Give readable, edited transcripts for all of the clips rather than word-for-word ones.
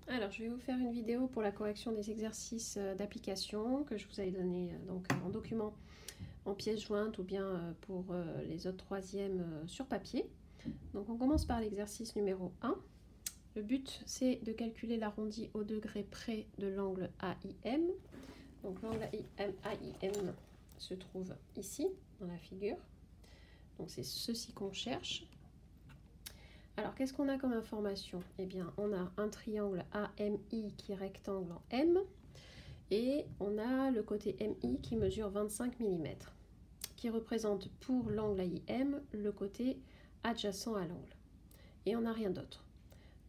Alors, je vais vous faire une vidéo pour la correction des exercices d'application que je vous avais donné donc en document en pièces jointes ou bien pour les autres troisièmes sur papier. Donc, on commence par l'exercice numéro 1. Le but, c'est de calculer l'arrondi au degré près de l'angle AIM. Donc, l'angle AIM se trouve ici, dans la figure. Donc, c'est ceci qu'on cherche. Alors, qu'est-ce qu'on a comme information? Eh bien, on a un triangle AMI qui est rectangle en M, et on a le côté MI qui mesure 25 mm, qui représente pour l'angle AIM le côté adjacent à l'angle. Et on n'a rien d'autre.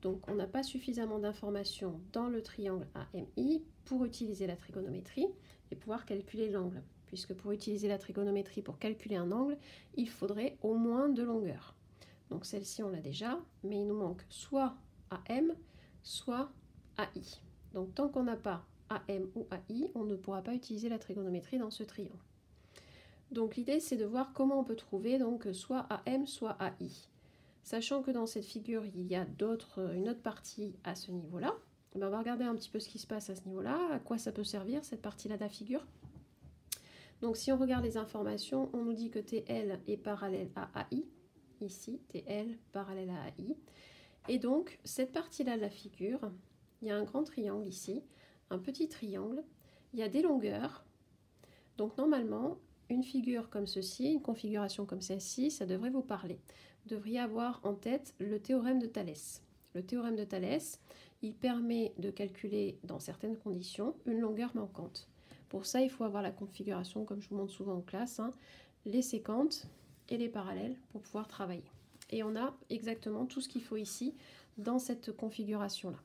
Donc, on n'a pas suffisamment d'informations dans le triangle AMI pour utiliser la trigonométrie et pouvoir calculer l'angle. Puisque pour utiliser la trigonométrie pour calculer un angle, il faudrait au moins 2 longueurs. Donc celle-ci, on l'a déjà, mais il nous manque soit AM, soit AI. Donc tant qu'on n'a pas AM ou AI, on ne pourra pas utiliser la trigonométrie dans ce triangle. Donc l'idée, c'est de voir comment on peut trouver donc soit AM, soit AI. Sachant que dans cette figure, il y a une autre partie à ce niveau-là. On va regarder un petit peu ce qui se passe à ce niveau-là, à quoi ça peut servir cette partie-là de la figure. Donc si on regarde les informations, on nous dit que TL est parallèle à AI. Ici, TL parallèle à AI. Et donc, cette partie-là de la figure, il y a un grand triangle ici, un petit triangle, il y a des longueurs. Donc, normalement, une figure comme ceci, une configuration comme celle-ci, ça devrait vous parler. Vous devriez avoir en tête le théorème de Thalès. Le théorème de Thalès, il permet de calculer, dans certaines conditions, une longueur manquante. Pour ça, il faut avoir la configuration, comme je vous montre souvent en classe, les séquentes et les parallèles pour pouvoir travailler. Et on a exactement tout ce qu'il faut ici dans cette configuration-là.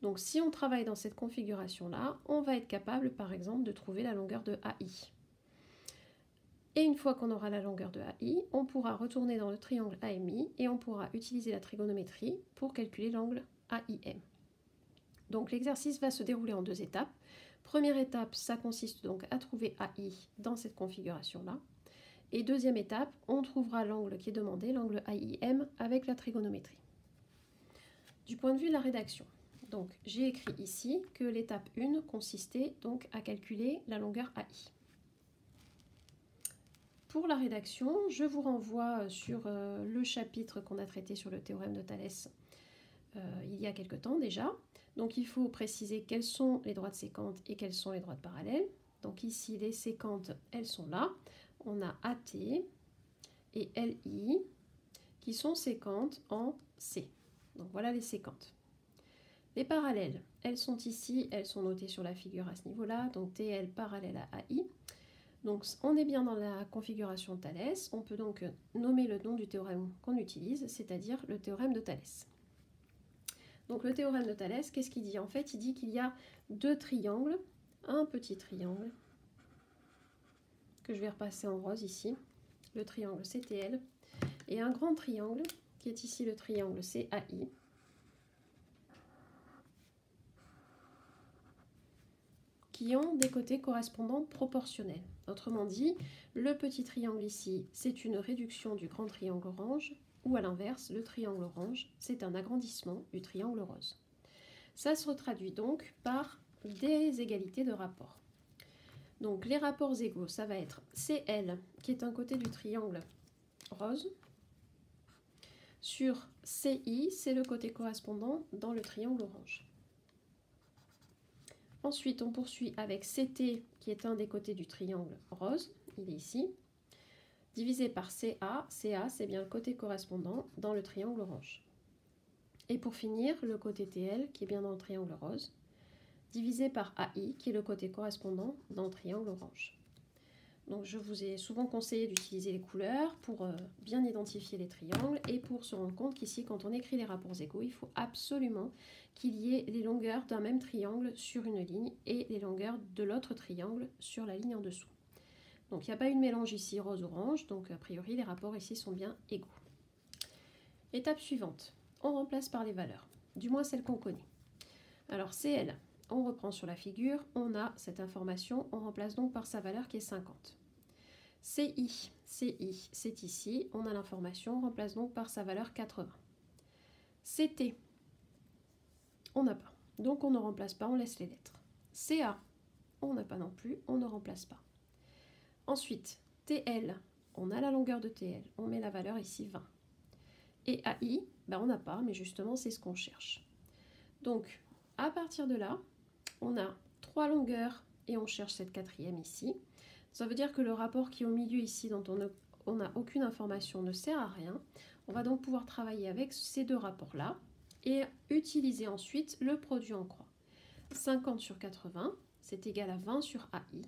Donc si on travaille dans cette configuration-là, on va être capable par exemple de trouver la longueur de AI. Et une fois qu'on aura la longueur de AI, on pourra retourner dans le triangle AMI et on pourra utiliser la trigonométrie pour calculer l'angle AIM. Donc l'exercice va se dérouler en 2 étapes. Première étape, ça consiste donc à trouver AI dans cette configuration-là. Et deuxième étape, on trouvera l'angle qui est demandé, l'angle AIM, avec la trigonométrie. Du point de vue de la rédaction, donc j'ai écrit ici que l'étape 1 consistait donc à calculer la longueur AI. Pour la rédaction, je vous renvoie sur le chapitre qu'on a traité sur le théorème de Thalès il y a quelque temps déjà. Donc il faut préciser quelles sont les droites séquentes et quelles sont les droites parallèles. Donc ici, les séquentes, elles sont là. On a AT et LI qui sont séquentes en C. Donc voilà les séquentes. Les parallèles, elles sont ici, elles sont notées sur la figure à ce niveau-là, donc TL parallèle à AI. Donc on est bien dans la configuration de Thalès, on peut donc nommer le nom du théorème qu'on utilise, c'est-à-dire le théorème de Thalès. Donc le théorème de Thalès, qu'est-ce qu'il dit? En fait, il dit qu'il y a 2 triangles, un petit triangle, que je vais repasser en rose ici, le triangle CTL, et un grand triangle, qui est ici le triangle CAI, qui ont des côtés correspondants proportionnels. Autrement dit, le petit triangle ici, c'est une réduction du grand triangle orange, ou à l'inverse, le triangle orange, c'est un agrandissement du triangle rose. Ça se traduit donc par des égalités de rapports. Donc les rapports égaux, ça va être CL, qui est un côté du triangle rose, sur CI, c'est le côté correspondant dans le triangle orange. Ensuite, on poursuit avec CT, qui est un des côtés du triangle rose, il est ici, divisé par CA. CA, c'est bien le côté correspondant dans le triangle orange. Et pour finir, le côté TL, qui est bien dans le triangle rose, divisé par AI, qui est le côté correspondant dans le triangle orange. Donc je vous ai souvent conseillé d'utiliser les couleurs pour bien identifier les triangles et pour se rendre compte qu'ici, quand on écrit les rapports égaux, il faut absolument qu'il y ait les longueurs d'un même triangle sur une ligne et les longueurs de l'autre triangle sur la ligne en dessous. Donc il n'y a pas eu de mélange ici rose-orange, donc a priori les rapports ici sont bien égaux. Étape suivante, on remplace par les valeurs, du moins celles qu'on connaît. Alors CL, on reprend sur la figure, on a cette information, on remplace donc par sa valeur qui est 50. CI, c'est ici, on a l'information, on remplace donc par sa valeur 80. CT, on n'a pas. Donc on ne remplace pas, on laisse les lettres. CA, on n'a pas non plus, on ne remplace pas. Ensuite, TL, on a la longueur de TL, on met la valeur ici 20. Et AI, ben on n'a pas, mais justement c'est ce qu'on cherche. Donc à partir de là, on a 3 longueurs et on cherche cette quatrième ici. Ça veut dire que le rapport qui est au milieu ici, dont on n'a aucune information, ne sert à rien. On va donc pouvoir travailler avec ces deux rapports-là et utiliser ensuite le produit en croix. 50 sur 80, c'est égal à 20 sur AI.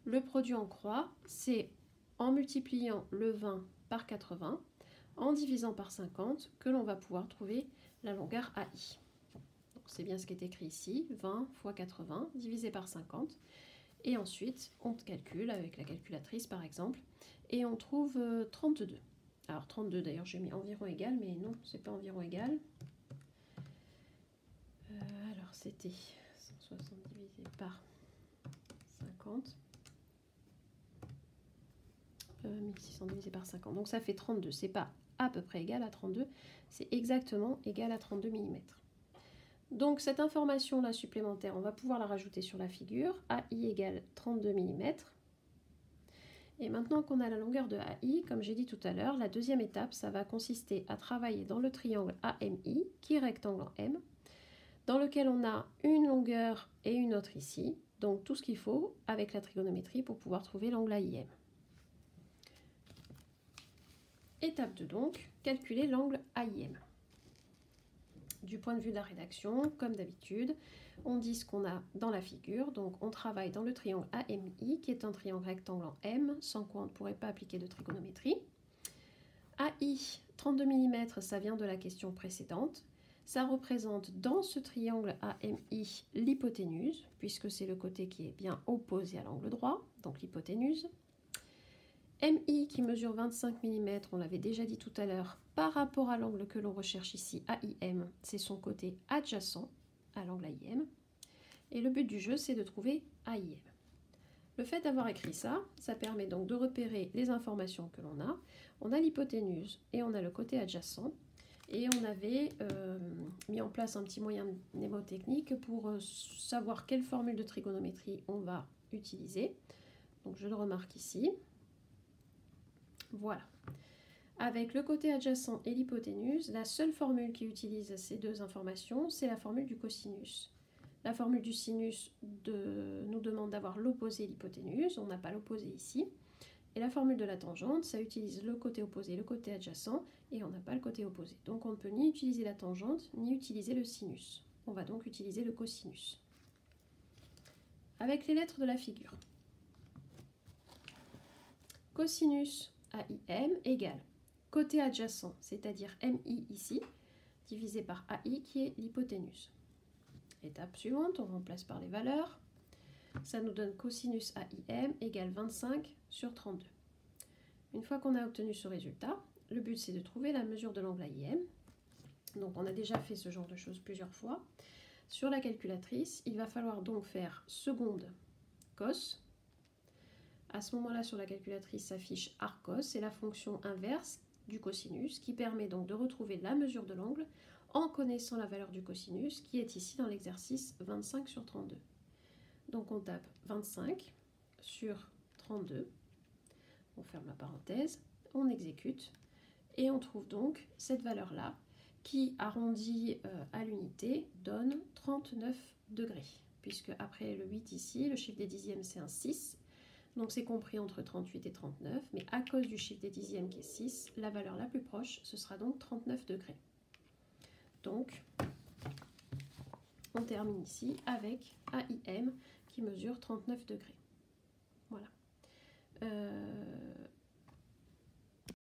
Le produit en croix, c'est en multipliant le 20 par 80, en divisant par 50, que l'on va pouvoir trouver la longueur AI. C'est bien ce qui est écrit ici, 20 fois 80 divisé par 50. Et ensuite, on calcule avec la calculatrice par exemple, et on trouve 32. Alors 32 d'ailleurs, j'ai mis environ égal, mais non, c'est pas environ égal. Alors c'était 160 divisé par 50. 1600 divisé par 50. Donc ça fait 32. C'est pas à peu près égal à 32, c'est exactement égal à 32 mm. Donc cette information-là supplémentaire, on va pouvoir la rajouter sur la figure. AI égale 32 mm. Et maintenant qu'on a la longueur de AI, comme j'ai dit tout à l'heure, la deuxième étape, ça va consister à travailler dans le triangle AMI, qui est rectangle en M, dans lequel on a une longueur et une autre ici. Donc tout ce qu'il faut avec la trigonométrie pour pouvoir trouver l'angle AIM. Étape 2 donc, calculer l'angle AIM. Du point de vue de la rédaction, comme d'habitude, on dit ce qu'on a dans la figure. Donc on travaille dans le triangle AMI, qui est un triangle rectangle en M, sans quoi on ne pourrait pas appliquer de trigonométrie. AI, 32 mm, ça vient de la question précédente. Ça représente dans ce triangle AMI l'hypoténuse, puisque c'est le côté qui est bien opposé à l'angle droit, donc l'hypoténuse. MI qui mesure 25 mm, on l'avait déjà dit tout à l'heure, par rapport à l'angle que l'on recherche ici, AIM, c'est son côté adjacent à l'angle AIM. Et le but du jeu, c'est de trouver AIM. Le fait d'avoir écrit ça, ça permet donc de repérer les informations que l'on a. On a l'hypoténuse et on a le côté adjacent. Et on avait mis en place un petit moyen mnémotechnique pour savoir quelle formule de trigonométrie on va utiliser. Donc je le remarque ici. Voilà. Avec le côté adjacent et l'hypoténuse, la seule formule qui utilise ces deux informations, c'est la formule du cosinus. La formule du sinus nous demande d'avoir l'opposé et l'hypoténuse, on n'a pas l'opposé ici. Et la formule de la tangente, ça utilise le côté opposé et le côté adjacent, et on n'a pas le côté opposé. Donc on ne peut ni utiliser la tangente, ni utiliser le sinus. On va donc utiliser le cosinus. Avec les lettres de la figure. Cosinus AIM égale côté adjacent, c'est-à-dire MI ici, divisé par AI qui est l'hypoténuse. Étape suivante, on remplace par les valeurs. Ça nous donne cosinus AIM égale 25 sur 32. Une fois qu'on a obtenu ce résultat, le but c'est de trouver la mesure de l'angle AIM. Donc on a déjà fait ce genre de choses plusieurs fois. Sur la calculatrice, il va falloir donc faire seconde cos. À ce moment-là, sur la calculatrice s'affiche arcos, c'est la fonction inverse du cosinus qui permet donc de retrouver la mesure de l'angle en connaissant la valeur du cosinus qui est ici dans l'exercice 25 sur 32. Donc on tape 25 sur 32, on ferme la parenthèse, on exécute et on trouve donc cette valeur-là qui, arrondie à l'unité, donne 39 degrés. Puisque après le 8 ici, le chiffre des dixièmes c'est un 6. Donc c'est compris entre 38 et 39, mais à cause du chiffre des dixièmes qui est 6, la valeur la plus proche, ce sera donc 39 degrés. Donc, on termine ici avec AIM qui mesure 39 degrés. Voilà.